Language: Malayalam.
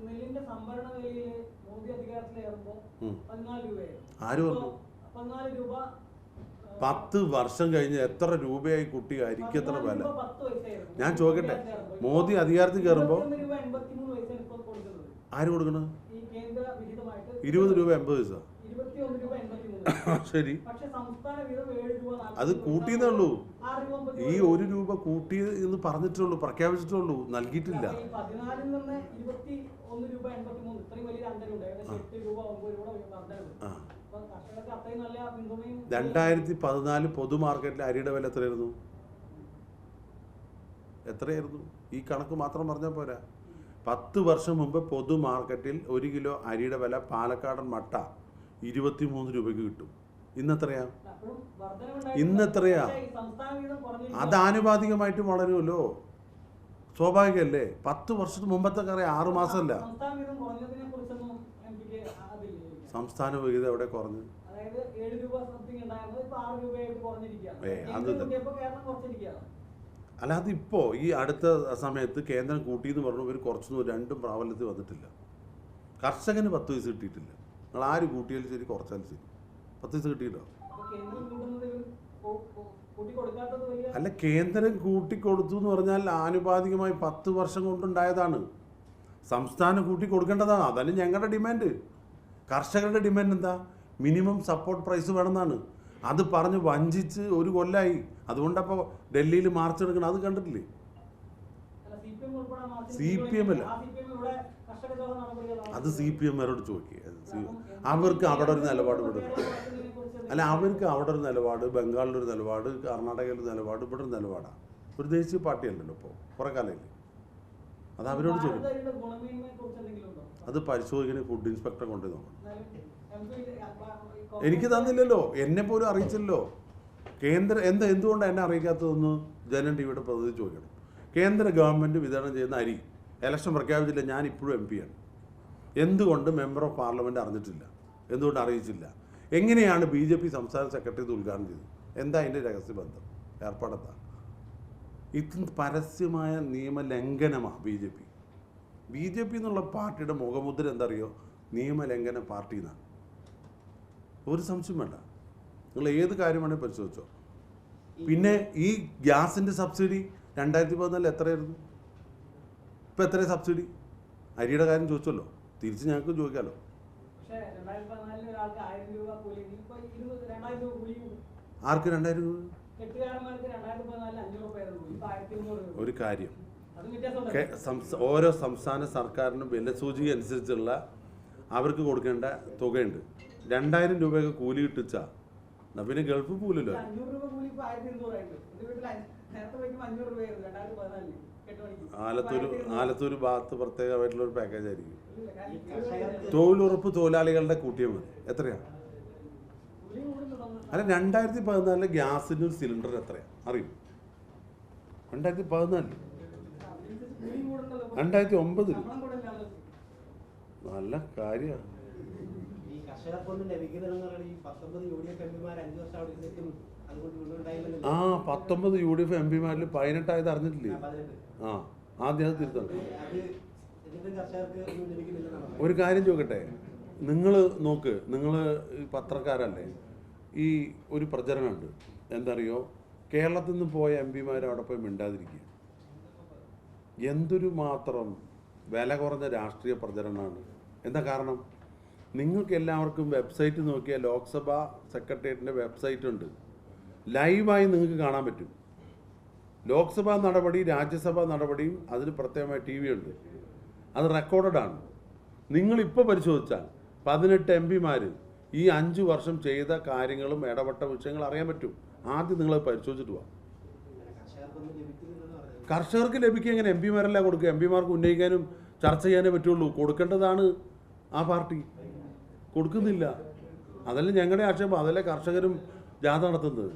നെല്ലിന്റെ സംഭരണ വിലയിൽ മോദി അധികാരത്തിലേറുമ്പോൾ 14 രൂപയായിരുന്നു. ആര് പറഞ്ഞു? 14 രൂപ 10 വർഷം കഴിഞ്ഞ് എത്ര രൂപയായി കുട്ടി അരിക്ക് എത്ര വില? ഞാൻ ചോദിക്കട്ടെ, മോദി അധികാരത്തിൽ കയറുമ്പോൾ ആര് കൊടുക്കണം? 20 രൂപ 80 പൈസ. ശരി, അത് കൂട്ടിയെന്നേ ഉള്ളൂ. ഈ 1 രൂപ കൂട്ടി എന്ന് പറഞ്ഞിട്ടുള്ളൂ, പ്രഖ്യാപിച്ചിട്ടുള്ളൂ, നൽകിയിട്ടില്ല. 2014 പൊതു മാർക്കറ്റിൽ അരിയുടെ വില എത്രയായിരുന്നു? ഈ കണക്ക് മാത്രം പറഞ്ഞാൽ പോരാ. 10 വർഷം മുമ്പ് പൊതു മാർക്കറ്റിൽ 1 കിലോ അരിയുടെ വില പാലക്കാടൻ മട്ട 23 രൂപയ്ക്ക് കിട്ടും. ഇന്നെത്രയാ? അത് ആനുപാതികമായിട്ട് വളരുമല്ലോ, സ്വാഭാവികമല്ലേ. 10 വർഷത്തിന് മുമ്പത്തെ കാര്യം 6 മാസമല്ല. സംസ്ഥാന വിഹിതം എവിടെ കുറഞ്ഞു? അല്ലാതെ ഇപ്പോൾ ഈ അടുത്ത സമയത്ത് കേന്ദ്രം കൂട്ടിയെന്ന് പറഞ്ഞു ഇവർ കുറച്ചൊന്നും 2 പ്രാബല്യത്തിൽ വന്നിട്ടില്ല. കർഷകന് 10 പൈസ കിട്ടിയിട്ടില്ല. നിങ്ങൾ ആര് കൂട്ടിയാലും ശരി കുറച്ചാലും ശരി 10 പൈസ കിട്ടിയില്ലോ. അല്ല, കേന്ദ്രം കൂട്ടിക്കൊടുത്തു എന്ന് പറഞ്ഞാൽ ആനുപാതികമായി 10 വർഷം കൊണ്ടുണ്ടായതാണ്. സംസ്ഥാനം കൂട്ടി കൊടുക്കേണ്ടതാണ്. അതല്ല ഞങ്ങളുടെ ഡിമാൻഡ്. കർഷകരുടെ ഡിമാൻഡ് എന്താ? മിനിമം സപ്പോർട്ട് പ്രൈസ് വേണമെന്നാണ്. അത് പറഞ്ഞ് വഞ്ചിച്ച് 1 കൊല്ലമായി. അതുകൊണ്ടപ്പോൾ ഡൽഹിയിൽ മാർച്ച് എടുക്കണം. അത് കണ്ടിട്ടില്ലേ? CPM അല്ല, അത് CPM-കാരോട് ചോദിക്കുക. അവർക്ക് അവിടെ ഒരു നിലപാട് വിടുന്നു. അല്ല, അവർക്ക് അവിടെ ഒരു നിലപാട്, ബംഗാളിലൊരു നിലപാട്, കർണാടകയിലൊരു നിലപാട്, ഇവിടെ ഒരു നിലപാടാണ്. ഒരു ദേശീയ പാർട്ടിയല്ലല്ലോ ഇപ്പോൾ, കുറേ കാലമില്ലേ. അത് അവരോട് ചോദിക്കും. അത് പരിശോധിക്കണേ ഫുഡ് ഇൻസ്പെക്ടറെ കൊണ്ടു നോക്കണം. എനിക്ക് തന്നില്ലല്ലോ, എന്നെ പോലും അറിയിച്ചല്ലോ. എന്തുകൊണ്ടാണ് എന്നെ അറിയിക്കാത്തതെന്ന് ജനൻ ടിവിയുടെ പ്രതിനിധി ചോദിക്കണം. കേന്ദ്ര ഗവൺമെൻറ് വിതരണം ചെയ്യുന്ന അരി ഇലക്ഷൻ പ്രഖ്യാപിച്ചില്ല. ഞാൻ ഇപ്പോഴും MP ആണ്. എന്തുകൊണ്ട് മെമ്പർ ഓഫ് പാർലമെൻറ്റ് അറിഞ്ഞിട്ടില്ല? എന്തുകൊണ്ട് അറിയിച്ചില്ല? എങ്ങനെയാണ് BJP സംസ്ഥാന സെക്രട്ടറി ഇത് ഉദ്ഘാടനം ചെയ്തത്? എന്താ അതിൻ്റെ രഹസ്യബന്ധം? ഏർപ്പാടെന്താ? ഇത് പരസ്യമായ നിയമലംഘനമാണ് BJP എന്നുള്ള പാർട്ടിയുടെ മുഖമുദ്ര എന്താ അറിയോ? നിയമലംഘന പാർട്ടി എന്നാണ്. ഒരു സംശയം വേണ്ട. നിങ്ങൾ ഏത് കാര്യമാണെങ്കിൽ പരിശോധിച്ചോ. പിന്നെ ഈ ഗ്യാസിൻ്റെ സബ്സിഡി 2014 എത്രയായിരുന്നു? ഇപ്പം എത്രയാണ് സബ്സിഡി? അരിയുടെ കാര്യം ചോദിച്ചല്ലോ, തിരിച്ച് ഞങ്ങൾക്ക് ചോദിക്കാമല്ലോ. ആർക്ക് 2000 രൂപ? ഒരു കാര്യം, ഓരോ സംസ്ഥാന സർക്കാരിനും വിലസൂചിക അനുസരിച്ചുള്ള അവർക്ക് കൊടുക്കേണ്ട തുകയുണ്ട്. 2000 രൂപയൊക്കെ കൂലി കിട്ടിച്ചാൽ എന്നാൽ പിന്നെ ഗൾഫ് പോലല്ലോ. ആലത്തൂർ ഭാഗത്ത് പ്രത്യേകമായിട്ടുള്ളൊരു പാക്കേജ് ആയിരിക്കും. തൊഴിലുറപ്പ് തൊഴിലാളികളുടെ കൂട്ടിയാൽ മതി. എത്രയാണ്? അല്ല, 2014 ഗ്യാസിൻ്റെ ഒരു സിലിണ്ടർ എത്രയാണ് അറിയും? 2014, 2009 നല്ല കാര്യമാണ്. ആ 19 UDF MP-മാരിൽ 18 ആയത് അറിഞ്ഞിട്ടില്ലേ? ആദ്യം അത് തിരുത്തണം. ഒരു കാര്യം ചോദിക്കട്ടെ, നിങ്ങൾ നോക്ക്, നിങ്ങൾ പത്രക്കാരല്ലേ? ഈ ഒരു പ്രചരണമുണ്ട്, എന്തറിയോ? കേരളത്തിൽ നിന്ന് പോയ MP-മാർ അവിടെ പോയി മിണ്ടാതിരിക്കുക. എന്തൊരു മാത്രം വില കുറഞ്ഞ രാഷ്ട്രീയ പ്രചരണമാണ്. എന്താ കാരണം? നിങ്ങൾക്ക് എല്ലാവർക്കും വെബ്സൈറ്റ് നോക്കിയാൽ ലോക്സഭാ സെക്രട്ടേറിയറ്റിൻ്റെ വെബ്സൈറ്റ് ഉണ്ട്. ലൈവായി നിങ്ങൾക്ക് കാണാൻ പറ്റും. ലോക്സഭാ നടപടി, രാജ്യസഭാ നടപടിയും അതിന് പ്രത്യേകമായ TV ഉണ്ട്. അത് റെക്കോർഡാണ്. നിങ്ങളിപ്പോൾ പരിശോധിച്ചാൽ 18 MP-മാർ ഈ 5 വർഷം ചെയ്ത കാര്യങ്ങളും ഇടപെട്ട വിഷയങ്ങൾ അറിയാൻ പറ്റും. ആദ്യം നിങ്ങളത് പരിശോധിച്ചിട്ട് പോവാം. കർഷകർക്ക് ലഭിക്കുക എങ്ങനെ? MP-മാരല്ല കൊടുക്കുക. MP-മാർക്ക് ഉന്നയിക്കാനും ചർച്ച ചെയ്യാനേ പറ്റുള്ളൂ. കൊടുക്കേണ്ടതാണ് ആ പാർട്ടി, കൊടുക്കുന്നില്ല. അതല്ല ഞങ്ങളുടെ ആക്ഷേപം. അതല്ലേ കർഷകരും ജാഥ നടത്തുന്നത്.